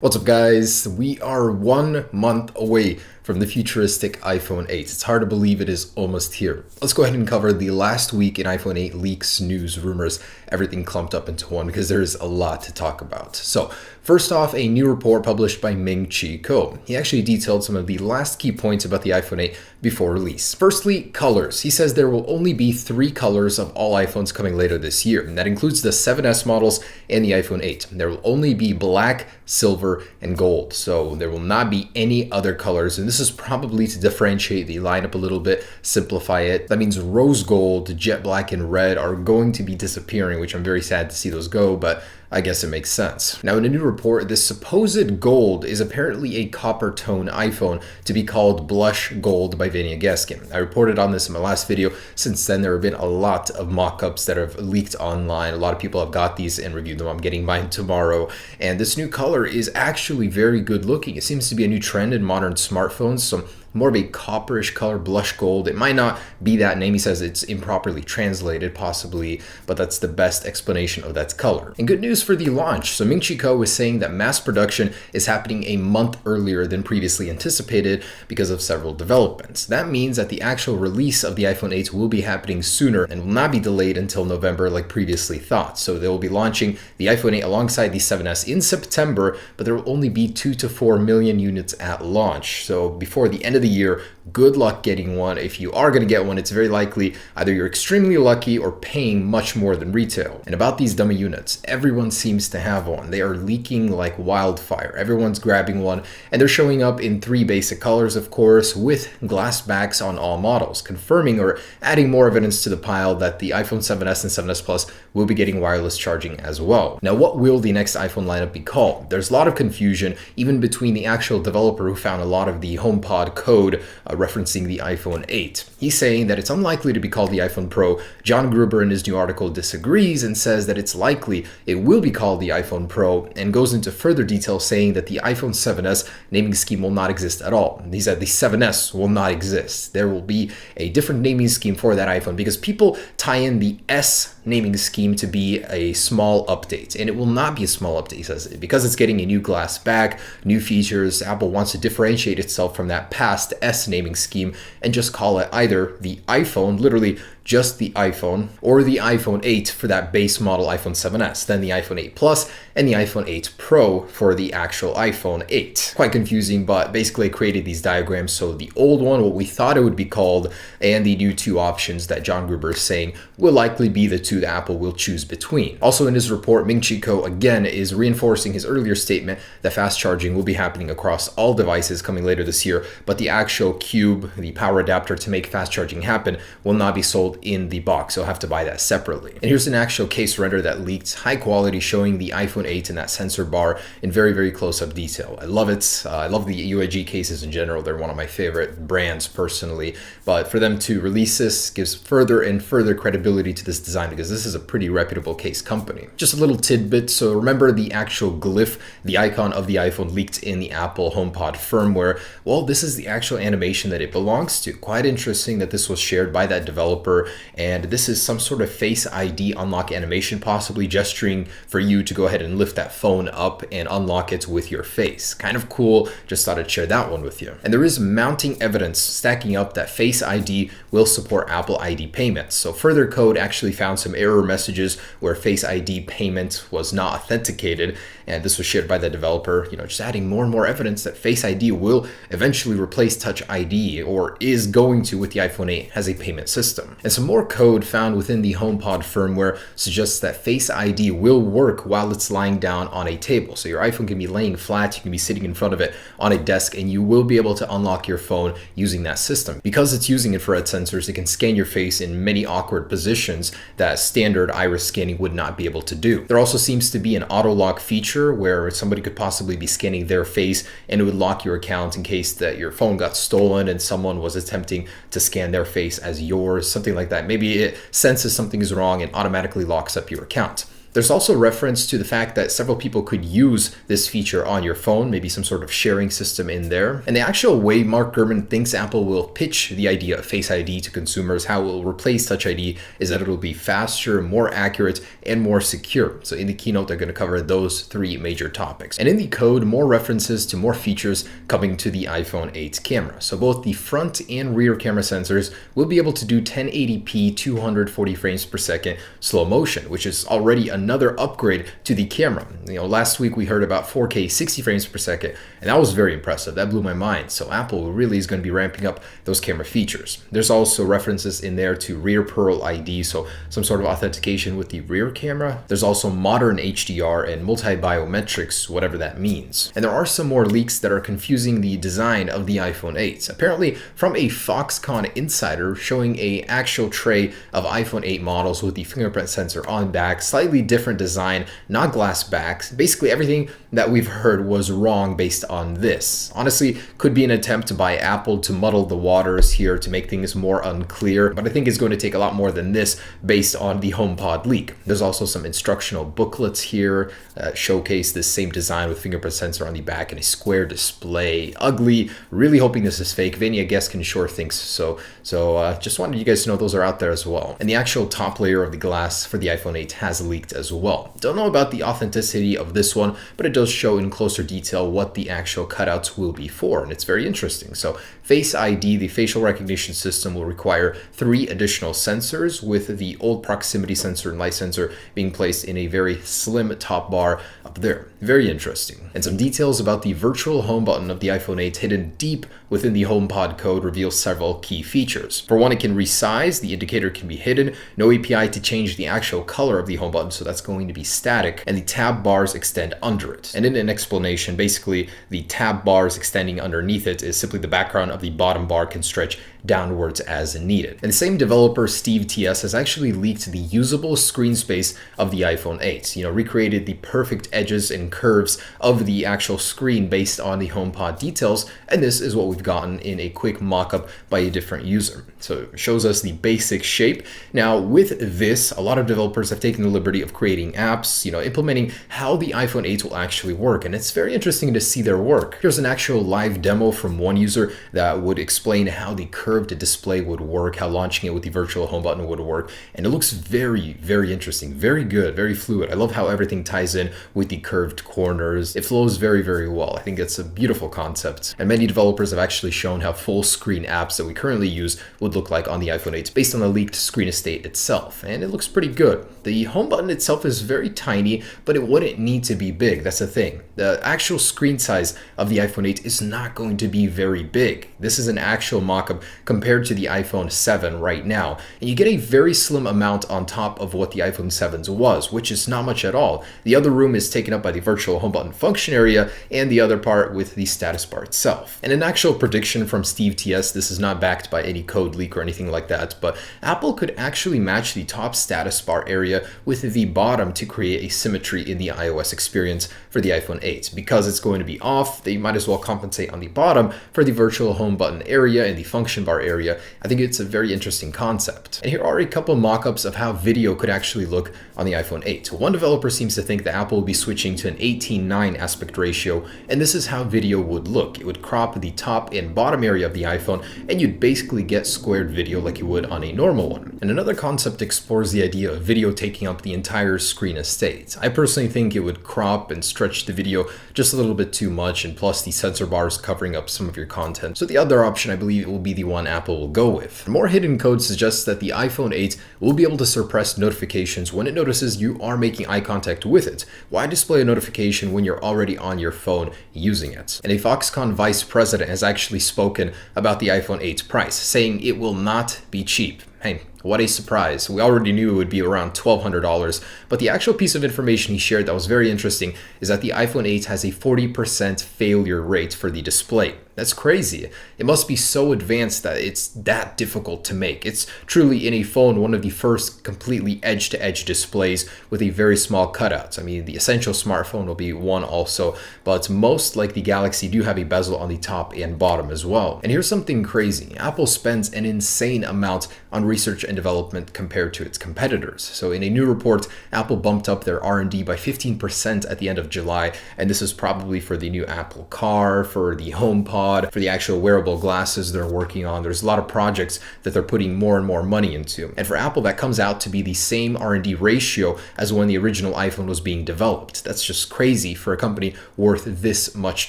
What's up, guys? We are 1 month away from the futuristic iPhone 8. It's hard to believe it is almost here. Let's go ahead and cover the last week in iPhone 8 leaks, news, rumors, everything clumped up into one because there's a lot to talk about. So first off, a new report published by Ming-Chi Kuo. He actually detailed some of the last key points about the iPhone 8 before release. Firstly, colors. He says there will only be 3 colors of all iPhones coming later this year, and that includes the 7S models and the iPhone 8. There will only be black, silver, and gold, so there will not be any other colors, and this is probably to differentiate the lineup a little bit, simplify it. That means rose gold, jet black, and red are going to be disappearing, which I'm very sad to see those go, but I guess it makes sense. Now, in a new report, this supposed gold is apparently a copper tone iPhone to be called Blush Gold by Vania Gaskin. I reported on this in my last video. Since then, there have been a lot of mock-ups that have leaked online. A lot of people have got these and reviewed them. I'm getting mine tomorrow. And this new color is actually very good looking. It seems to be a new trend in modern smartphones. So more of a copperish color, blush gold. It might not be that name. He says it's improperly translated, possibly, but that's the best explanation of that color. And good news for the launch. So Ming-Chi Kuo was saying that mass production is happening a month earlier than previously anticipated because of several developments. That means that the actual release of the iPhone 8 will be happening sooner and will not be delayed until November like previously thought. So they will be launching the iPhone 8 alongside the 7S in September, but there will only be 2 to 4 million units at launch. So before the end of the year, good luck getting one. If you are going to get one, it's very likely either you're extremely lucky or paying much more than retail. And about these dummy units, everyone seems to have one. They are leaking like wildfire. Everyone's grabbing one, and they're showing up in 3 basic colors, of course, with glass backs on all models, confirming or adding more evidence to the pile that the iPhone 7S and 7S Plus will be getting wireless charging as well. Now, what will the next iPhone lineup be called? There's a lot of confusion, even between the actual developer who found a lot of the HomePod code referencing the iPhone 8. He's saying that it's unlikely to be called the iPhone Pro. John Gruber in his new article disagrees and says that it's likely it will be called the iPhone Pro, and goes into further detail saying that the iPhone 7S naming scheme will not exist at all. He said the 7S will not exist. There will be a different naming scheme for that iPhone because people tie in the S naming scheme to be a small update, and it will not be a small update. He says because it's getting a new glass back, new features, Apple wants to differentiate itself from that past S naming scheme and just call it either the iPhone, literally just the iPhone, or the iPhone 8 for that base model iPhone 7S, then the iPhone 8 Plus, and the iPhone 8 Pro for the actual iPhone 8. Quite confusing, but basically I created these diagrams. So the old one, what we thought it would be called, and the new 2 options that John Gruber is saying will likely be the 2 that Apple will choose between. Also in his report, Ming-Chi Kuo again is reinforcing his earlier statement that fast charging will be happening across all devices coming later this year, but the actual cube, the power adapter to make fast charging happen, will not be sold in the box. You'll have to buy that separately. And here's an actual case render that leaked, high quality, showing the iPhone 8 and that sensor bar in very, very close-up detail. I love it. I love the UIG cases in general. They're one of my favorite brands personally, but for them to release this gives further and further credibility to this design because this is a pretty reputable case company. Just a little tidbit. So remember the actual glyph, the icon of the iPhone leaked in the Apple HomePod firmware? Well, this is the actual animation that it belongs to. Quite interesting that this was shared by that developer, and this is some sort of Face ID unlock animation, possibly gesturing for you to go ahead and lift that phone up and unlock it with your face. Kind of cool. Just thought I'd share that one with you. And there is mounting evidence stacking up that Face ID will support Apple ID payments. So further code actually found some error messages where Face ID payment was not authenticated, and this was shared by the developer, just adding more and more evidence that Face ID will eventually replace Touch ID, or is going to with the iPhone 8 as a payment system. And some more code found within the HomePod firmware suggests that Face ID will work while it's lying down on a table. So your iPhone can be laying flat, you can be sitting in front of it on a desk, and you will be able to unlock your phone using that system. Because it's using infrared sensors, it can scan your face in many awkward positions that standard iris scanning would not be able to do. There also seems to be an auto lock feature where somebody could possibly be scanning their face and it would lock your account in case that your phone got stolen and someone was attempting to scan their face as yours, something like that. Maybe it senses something is wrong and automatically locks up your account. There's also reference to the fact that several people could use this feature on your phone, maybe some sort of sharing system in there. And the actual way Mark Gurman thinks Apple will pitch the idea of Face ID to consumers, how it will replace Touch ID, is that it'll be faster, more accurate, and more secure. So in the keynote, they're going to cover those three major topics. And in the code, more references to more features coming to the iPhone 8 camera. So both the front and rear camera sensors will be able to do 1080p 240 frames per second slow motion, which is already another upgrade to the camera. Last week we heard about 4K 60 frames per second, and that was very impressive. That blew my mind. So Apple really is going to be ramping up those camera features. There's also references in there to rear Pearl ID, so some sort of authentication with the rear camera. There's also modern HDR and multi-biometrics, whatever that means. And there are some more leaks that are confusing the design of the iPhone 8. Apparently from a Foxconn insider showing a actual tray of iPhone 8 models with the fingerprint sensor on back, slightly different design, not glass backs. Basically everything that we've heard was wrong based on this. Honestly, could be an attempt by Apple to muddle the waters here to make things more unclear, but I think it's going to take a lot more than this based on the HomePod leak. There's also some instructional booklets here showcase this same design with fingerprint sensor on the back and a square display. Ugly. Really hoping this is fake. Vinny, I guess, can sure thinks so. So just wanted you guys to know those are out there as well. And the actual top layer of the glass for the iPhone 8 has leaked as well. Don't know about the authenticity of this one, but it does show in closer detail what the actual cutouts will be for, and it's very interesting. So Face ID, the facial recognition system, will require 3 additional sensors, with the old proximity sensor and light sensor being placed in a very slim top bar up there. Very interesting. And some details about the virtual home button of the iPhone 8 hidden deep within the HomePod code reveals several key features. For one, it can resize, the indicator can be hidden, no API to change the actual color of the home button, so that's going to be static, and the tab bars extend under it. And in an explanation, basically the tab bars extending underneath it is simply the background of the bottom bar can stretch downwards as needed. And the same developer, Steve TS, has actually leaked the usable screen space of the iPhone 8. Recreated the perfect edges and curves of the actual screen based on the HomePod details, and this is what we've gotten in a quick mock-up by a different user. So it shows us the basic shape. Now with this, a lot of developers have taken the liberty of creating apps, implementing how the iPhone 8 will actually work, and it's very interesting to see their work. Here's an actual live demo from one user that would explain how the curved display would work, how launching it with the virtual home button would work, and it looks very, very interesting, very good, very fluid. I love how everything ties in with the curved corners. It flows very, very well. I think it's a beautiful concept, and many developers have actually shown how full screen apps that we currently use would look like on the iPhone 8 based on the leaked screen estate itself, and it looks pretty good. The home button itself is very tiny, but it wouldn't need to be big. That's the thing. The actual screen size of the iPhone 8 is not going to be very big. This is an actual mock-up compared to the iPhone 7 right now, and you get a very slim amount on top of what the iPhone 7's was, which is not much at all. The other room is taken up by the virtual home button function area, and the other part with the status bar itself. And an actual prediction from Steve TS, this is not backed by any code leak or anything like that, but Apple could actually match the top status bar area with the bottom to create a symmetry in the iOS experience for the iPhone 8. Because it's going to be off, they might as well compensate on the bottom for the virtual home button area and the function bar area. I think it's a very interesting concept. And here are a couple mock-ups of how video could actually look on the iPhone 8. One developer seems to think that Apple will be switching to an 18:9 aspect ratio, and this is how video would look. It would crop the top and bottom area of the iPhone, and you'd basically get squared video like you would on a normal one. And another concept explores the idea of video taking up the entire screen estate. I personally think it would crop and stretch the video just a little bit too much, and plus the sensor bars covering up some of your content. So the other option, I believe, will be the one Apple will go with. More hidden code suggests that the iPhone 8 will be able to suppress notifications when it notices you are making eye contact with it. Why display a notification when you're already on your phone using it? And a Foxconn vice president has actually spoken about the iPhone 8's price, saying it will not be cheap. Hey, what a surprise. We already knew it would be around $1,200, but the actual piece of information he shared that was very interesting is that the iPhone 8 has a 40% failure rate for the display. That's crazy. It must be so advanced that it's that difficult to make. It's truly, in a phone, one of the first completely edge-to-edge displays with a very small cutout. I mean, the Essential smartphone will be one also, but most, like the Galaxy, do have a bezel on the top and bottom as well. And here's something crazy. Apple spends an insane amount on research and development compared to its competitors. So in a new report, Apple bumped up their R&D by 15% at the end of July, and this is probably for the new Apple Car, for the HomePod, for the actual wearable glasses they're working on. There's a lot of projects that they're putting more and more money into. And for Apple, that comes out to be the same R&D ratio as when the original iPhone was being developed. That's just crazy for a company worth this much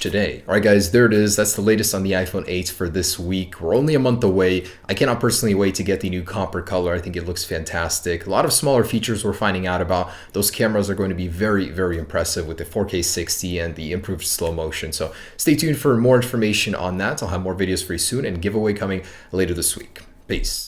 today. All right, guys, there it is. That's the latest on the iPhone 8 for this week. We're only a month away. I cannot personally wait to get the new copper color. I think it looks fantastic. A lot of smaller features we're finding out about. Those cameras are going to be very, very impressive with the 4K 60 and the improved slow motion. So stay tuned for more information on that. I'll have more videos for you soon and giveaway coming later this week. Peace.